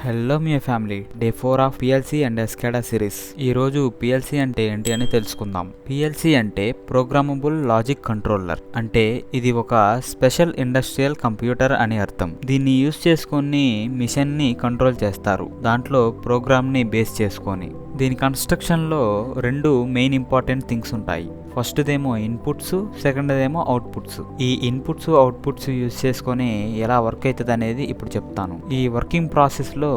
Hello మీ family day 4 of PLC and SCADA series. ఈరోజు PLC అంటే ఏంటి అని తెలుసుకుందాం. పిఎల్సి అంటే ప్రోగ్రామబుల్ లాజిక్ కంట్రోలర్. అంటే ఇది ఒక స్పెషల్ ఇండస్ట్రియల్ కంప్యూటర్ అని అర్థం. దీన్ని యూజ్ చేసుకొని మిషన్ ని కంట్రోల్ చేస్తారు, దాంట్లో ప్రోగ్రామ్ ని బేస్ చేసుకొని. దీని కన్స్ట్రక్షన్లో రెండు మెయిన్ ఇంపార్టెంట్ థింగ్స్ ఉంటాయి. ఫస్ట్దేమో ఇన్పుట్స్, సెకండ్దేమో అవుట్పుట్స్. ఈ ఇన్పుట్స్ అవుట్పుట్స్ యూజ్ చేసుకొని ఎలా వర్క్ అవుతుంది అనేది ఇప్పుడు చెప్తాను. ఈ వర్కింగ్ ప్రాసెస్లో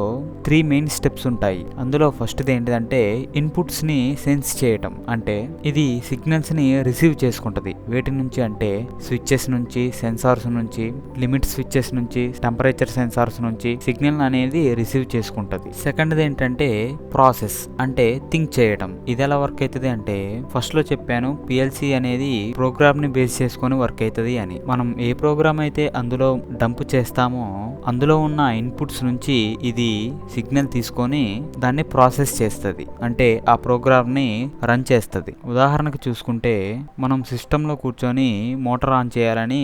3 మెయిన్ స్టెప్స్ ఉంటాయి. అందులో ఫస్ట్ది ఏంటిదంటే ఇన్పుట్స్ ని సెన్స్ చేయటం. అంటే ఇది సిగ్నల్స్ ని రిసీవ్ చేసుకుంటది. వేటి నుంచి అంటే స్విచ్చెస్ నుంచి, సెన్సార్స్ నుంచి, లిమిట్ స్విచ్చెస్ నుంచి, టెంపరేచర్ సెన్సార్స్ నుంచి సిగ్నల్ అనేది రిసీవ్ చేసుకుంటది. సెకండ్ది ఏంటంటే ప్రాసెస్, అంటే థింక్ చేయడం. ఇది ఎలా వర్క్ అవుతుంది అంటే ఫస్ట్ లో చెప్పాను, పిఎల్సి అనేది ప్రోగ్రామ్ ని బేస్ చేసుకొని వర్క్ అవుతుంది అని. మనం ఏ ప్రోగ్రామ్ అయితే అందులో డంప్ చేస్తామో అందులో ఉన్న ఇన్పుట్స్ నుంచి ఇది సిగ్నల్ తీసుకొని దాన్ని ప్రాసెస్ చేస్తుంది, అంటే ఆ ప్రోగ్రామ్ ని రన్ చేస్తుంది. ఉదాహరణకు చూసుకుంటే మనం సిస్టమ్ లో కూర్చొని మోటార్ ఆన్ చేయాలని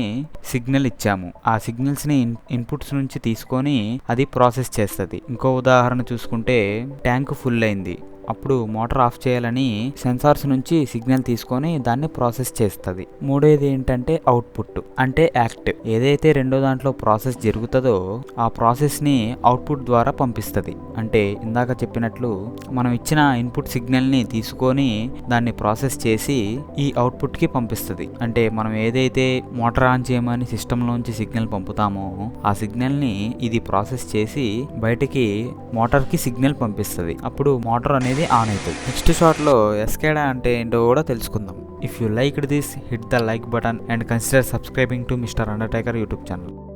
సిగ్నల్ ఇచ్చాము. ఆ సిగ్నల్స్ ని ఇన్పుట్స్ నుంచి తీసుకొని అది ప్రాసెస్ చేస్తుంది. ఇంకో ఉదాహరణ చూసుకుంటే ట్యాంక్ ఫుల్ అయింది, అప్పుడు మోటార్ ఆఫ్ చేయాలని సెన్సార్స్ నుంచి సిగ్నల్ తీసుకొని దాన్ని ప్రాసెస్ చేస్తుంది. మూడోది ఏంటంటే అవుట్పుట్, అంటే యాక్ట్. ఏదైతే రెండో దాంట్లో ప్రాసెస్ జరుగుతుందో ఆ ప్రాసెస్ ని అవుట్పుట్ ద్వారా పంపిస్తుంది. అంటే ఇందాక చెప్పినట్లు మనం ఇచ్చిన ఇన్పుట్ సిగ్నల్ ని తీసుకొని దాన్ని ప్రాసెస్ చేసి ఈ అవుట్పుట్ కి పంపిస్తుంది. అంటే మనం ఏదైతే మోటార్ ఆన్ చేయమని సిస్టమ్ లోంచి సిగ్నల్ పంపుతామో ఆ సిగ్నల్ ని ఇది ప్రాసెస్ చేసి బయటికి మోటార్ కి సిగ్నల్ పంపిస్తుంది. అప్పుడు మోటార్ అనేది ఆన్ అవుతుంది. నెక్స్ట్ షాట్ లో ఎస్కాడా అంటే ఏంటో కూడా తెలుసుకుందాం. If you liked this, hit the like button and consider subscribing to mister Undertaker YouTube channel.